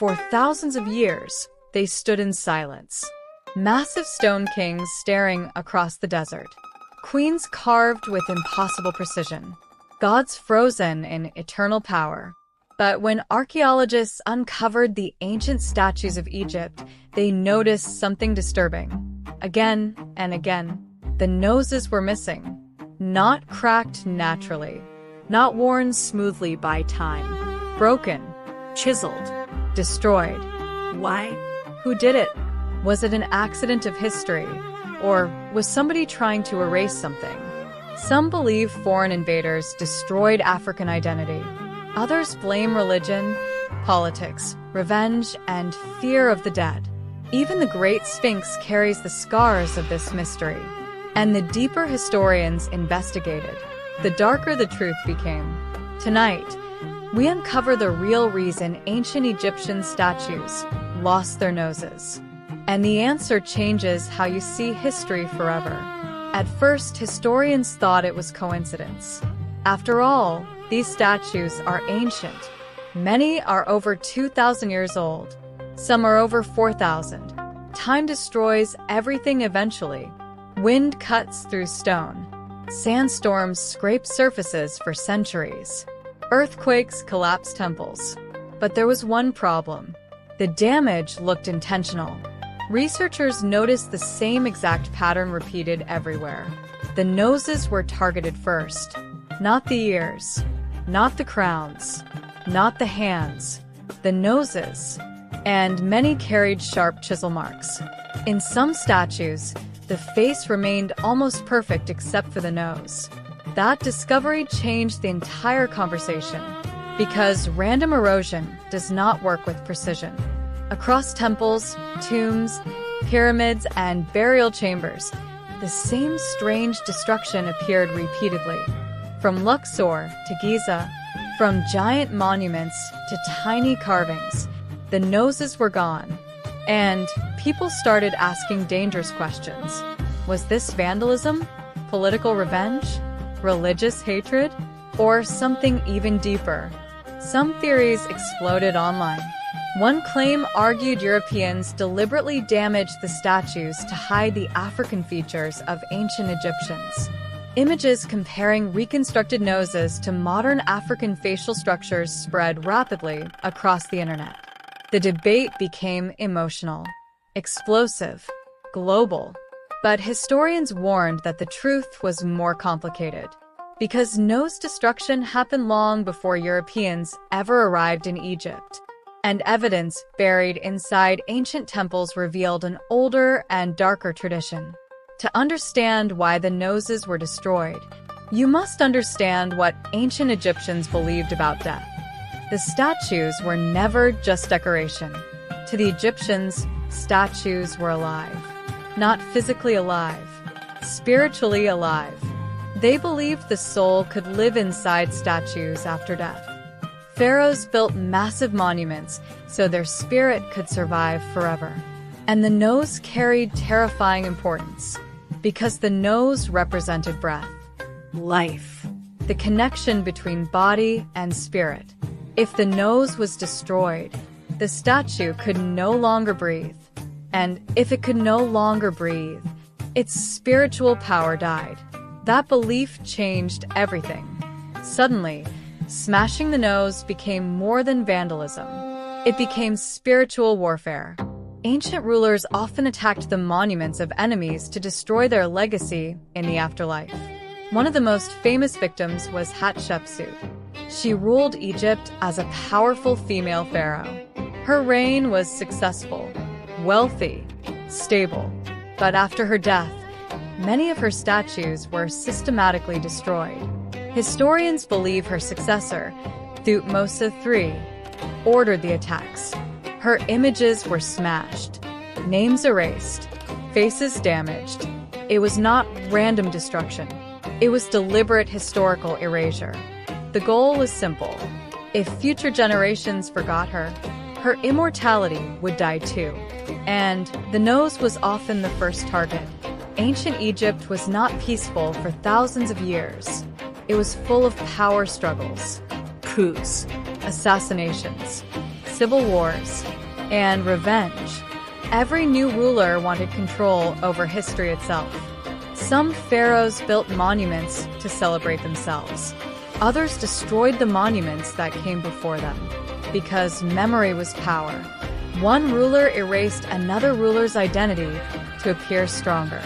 For thousands of years, they stood in silence. Massive stone kings staring across the desert. Queens carved with impossible precision. Gods frozen in eternal power. But when archaeologists uncovered the ancient statues of Egypt, they noticed something disturbing. Again and again, the noses were missing. Not cracked naturally. Not worn smoothly by time. Broken. Chiseled. Destroyed. Why? Who did it? Was it an accident of history? Or was somebody trying to erase something? Some believe foreign invaders destroyed African identity. Others blame religion, politics, revenge, and fear of the dead. Even the Great Sphinx carries the scars of this mystery. And the deeper historians investigated, the darker the truth became. Tonight, we uncover the real reason ancient Egyptian statues lost their noses. And the answer changes how you see history forever. At first, historians thought it was coincidence. After all, these statues are ancient. Many are over 2,000 years old. Some are over 4,000. Time destroys everything eventually. Wind cuts through stone. Sandstorms scrape surfaces for centuries. Earthquakes collapse temples. But there was one problem. The damage looked intentional. Researchers noticed the same exact pattern repeated everywhere. The noses were targeted first. Not the ears. Not the crowns. Not the hands. The noses. And many carried sharp chisel marks. In some statues, the face remained almost perfect except for the nose. That discovery changed the entire conversation, because random erosion does not work with precision. Across temples, tombs, pyramids, and burial chambers, the same strange destruction appeared repeatedly. From Luxor to Giza, from giant monuments to tiny carvings, the noses were gone. And people started asking dangerous questions. Was this vandalism? Political revenge? Religious hatred? Or something even deeper? Some theories exploded online. One claim argued Europeans deliberately damaged the statues to hide the African features of ancient Egyptians. Images comparing reconstructed noses to modern African facial structures spread rapidly across the internet. The debate became emotional, explosive, global. But historians warned that the truth was more complicated, because nose destruction happened long before Europeans ever arrived in Egypt, and evidence buried inside ancient temples revealed an older and darker tradition. To understand why the noses were destroyed, you must understand what ancient Egyptians believed about death. The statues were never just decoration. To the Egyptians, statues were alive. Not physically alive, spiritually alive. They believed the soul could live inside statues after death. Pharaohs built massive monuments so their spirit could survive forever. And the nose carried terrifying importance, because the nose represented breath, life, the connection between body and spirit. If the nose was destroyed, the statue could no longer breathe. And if it could no longer breathe, its spiritual power died. That belief changed everything. Suddenly, smashing the nose became more than vandalism. It became spiritual warfare. Ancient rulers often attacked the monuments of enemies to destroy their legacy in the afterlife. One of the most famous victims was Hatshepsut. She ruled Egypt as a powerful female pharaoh. Her reign was successful, wealthy, stable. But after her death, many of her statues were systematically destroyed. Historians believe her successor, Thutmose III, ordered the attacks. Her images were smashed, names erased, faces damaged. It was not random destruction. It was deliberate historical erasure. The goal was simple. If future generations forgot her, her immortality would die too. And the nose was often the first target. Ancient Egypt was not peaceful for thousands of years. It was full of power struggles, coups, assassinations, civil wars, and revenge. Every new ruler wanted control over history itself. Some pharaohs built monuments to celebrate themselves. Others destroyed the monuments that came before them, because memory was power. One ruler erased another ruler's identity to appear stronger,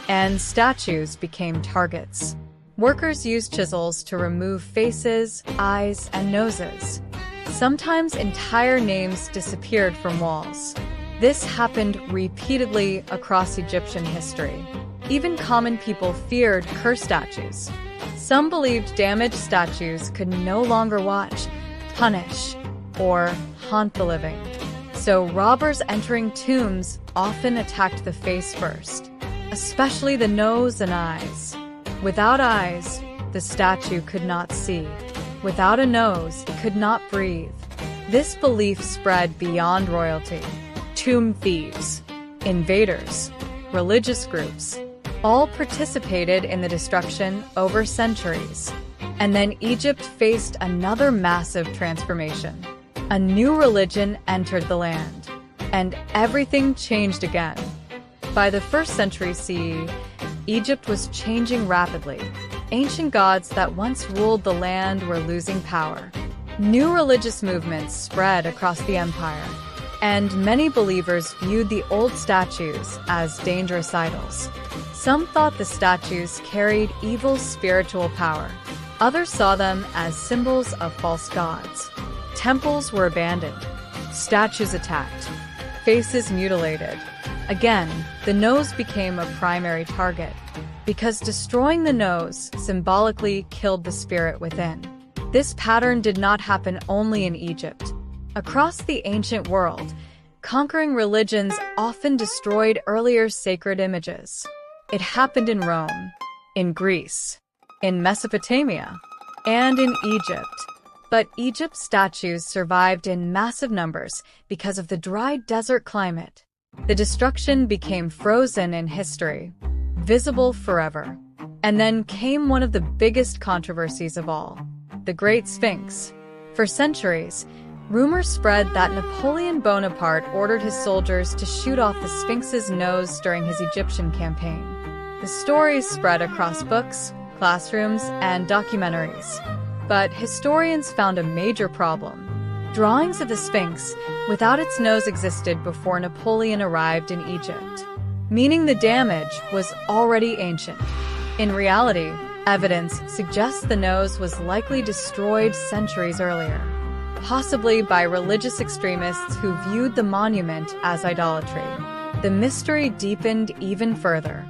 and statues became targets. Workers used chisels to remove faces, eyes, and noses. Sometimes entire names disappeared from walls. This happened repeatedly across Egyptian history. Even common people feared cursed statues. Some believed damaged statues could no longer watch, punish, or haunt the living. So robbers entering tombs often attacked the face first, especially the nose and eyes. Without eyes, the statue could not see. Without a nose, it could not breathe. This belief spread beyond royalty. Tomb thieves, invaders, religious groups, all participated in the destruction over centuries. And then Egypt faced another massive transformation. A new religion entered the land, and everything changed again. By the 1st century CE, Egypt was changing rapidly. Ancient gods that once ruled the land were losing power. New religious movements spread across the empire, and many believers viewed the old statues as dangerous idols. Some thought the statues carried evil spiritual power. Others saw them as symbols of false gods. Temples were abandoned, statues attacked, faces mutilated. Again, the nose became a primary target, because destroying the nose symbolically killed the spirit within. This pattern did not happen only in Egypt. Across the ancient world, conquering religions often destroyed earlier sacred images. It happened in Rome, in Greece, in Mesopotamia, and in Egypt. But Egypt's statues survived in massive numbers because of the dry desert climate. The destruction became frozen in history, visible forever. And then came one of the biggest controversies of all, the Great Sphinx. For centuries, rumors spread that Napoleon Bonaparte ordered his soldiers to shoot off the Sphinx's nose during his Egyptian campaign. The stories spread across books, classrooms, and documentaries. But historians found a major problem. Drawings of the Sphinx without its nose existed before Napoleon arrived in Egypt, meaning the damage was already ancient. In reality, evidence suggests the nose was likely destroyed centuries earlier, possibly by religious extremists who viewed the monument as idolatry. The mystery deepened even further.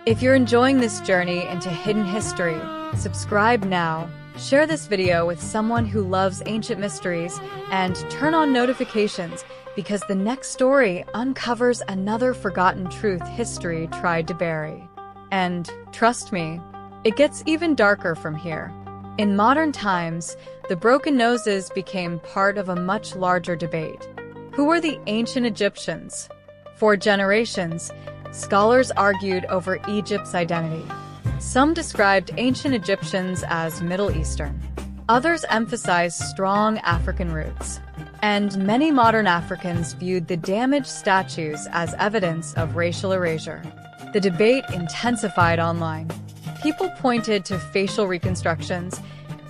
If you're enjoying this journey into hidden history, subscribe now. Share this video with someone who loves ancient mysteries, and turn on notifications because the next story uncovers another forgotten truth history tried to bury. And trust me, it gets even darker from here. In modern times, the broken noses became part of a much larger debate. Who were the ancient Egyptians? For generations, scholars argued over Egypt's identity. Some described ancient Egyptians as Middle Eastern. Others emphasized strong African roots. And many modern Africans viewed the damaged statues as evidence of racial erasure. The debate intensified online. People pointed to facial reconstructions,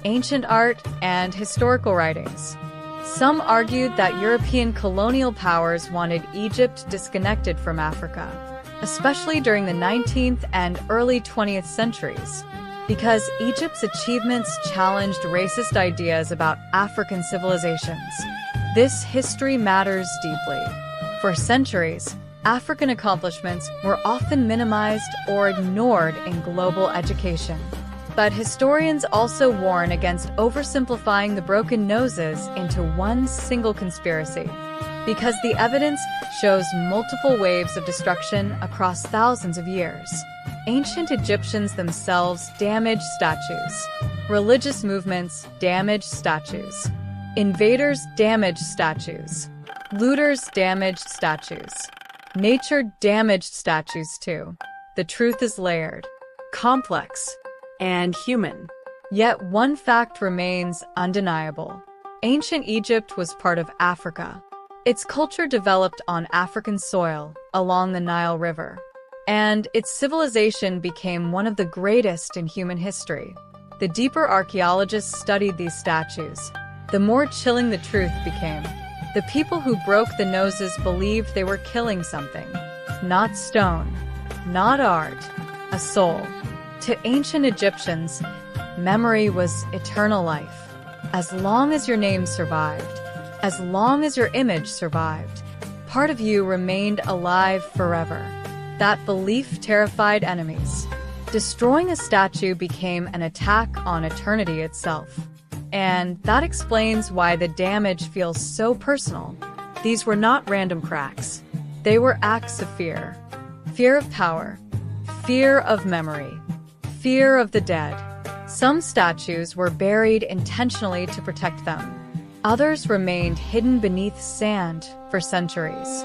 ancient art, and historical writings. Some argued that European colonial powers wanted Egypt disconnected from Africa, especially during the 19th and early 20th centuries, because Egypt's achievements challenged racist ideas about African civilizations. This history matters deeply. For centuries, African accomplishments were often minimized or ignored in global education. But historians also warn against oversimplifying the broken noses into one single conspiracy, because the evidence shows multiple waves of destruction across thousands of years. Ancient Egyptians themselves damaged statues. Religious movements damaged statues. Invaders damaged statues. Looters damaged statues. Nature damaged statues too. The truth is layered, complex, and human. Yet one fact remains undeniable. Ancient Egypt was part of Africa. Its culture developed on African soil along the Nile River, and its civilization became one of the greatest in human history. The deeper archaeologists studied these statues, the more chilling the truth became. The people who broke the noses believed they were killing something. Not stone, not art, a soul. To ancient Egyptians, memory was eternal life. As long as your name survived, as long as your image survived, part of you remained alive forever. That belief terrified enemies. Destroying a statue became an attack on eternity itself. And that explains why the damage feels so personal. These were not random cracks. They were acts of fear. Fear of power. Fear of memory. Fear of the dead. Some statues were buried intentionally to protect them. Others remained hidden beneath sand for centuries.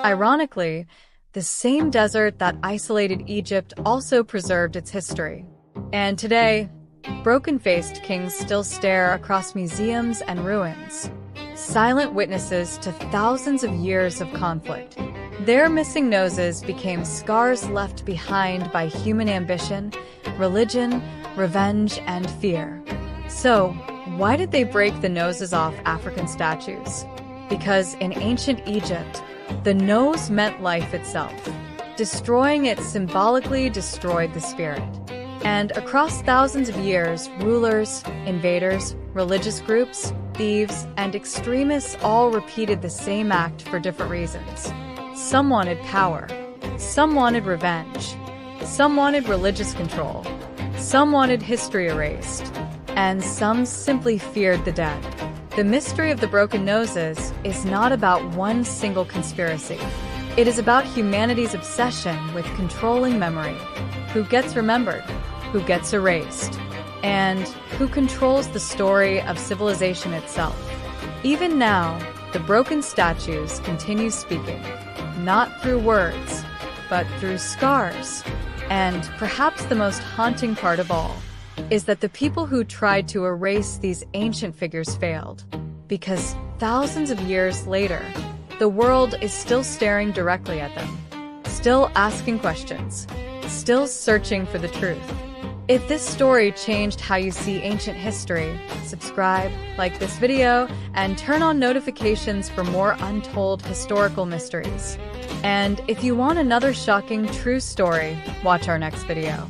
Ironically, the same desert that isolated Egypt also preserved its history. And today, broken-faced kings still stare across museums and ruins, silent witnesses to thousands of years of conflict. Their missing noses became scars left behind by human ambition, religion, revenge, and fear. So, why did they break the noses off African statues? Because in ancient Egypt, the nose meant life itself. Destroying it symbolically destroyed the spirit. And across thousands of years, rulers, invaders, religious groups, thieves, and extremists all repeated the same act for different reasons. Some wanted power. Some wanted revenge. Some wanted religious control. Some wanted history erased. And some simply feared the dead. The mystery of the broken noses is not about one single conspiracy. It is about humanity's obsession with controlling memory. Who gets remembered? Who gets erased? And who controls the story of civilization itself? Even now, the broken statues continue speaking, not through words, but through scars. And perhaps the most haunting part of all is that the people who tried to erase these ancient figures failed, because thousands of years later, the world is still staring directly at them, still asking questions, still searching for the truth. If this story changed how you see ancient history, subscribe, like this video, and turn on notifications for more untold historical mysteries. And if you want another shocking true story, watch our next video.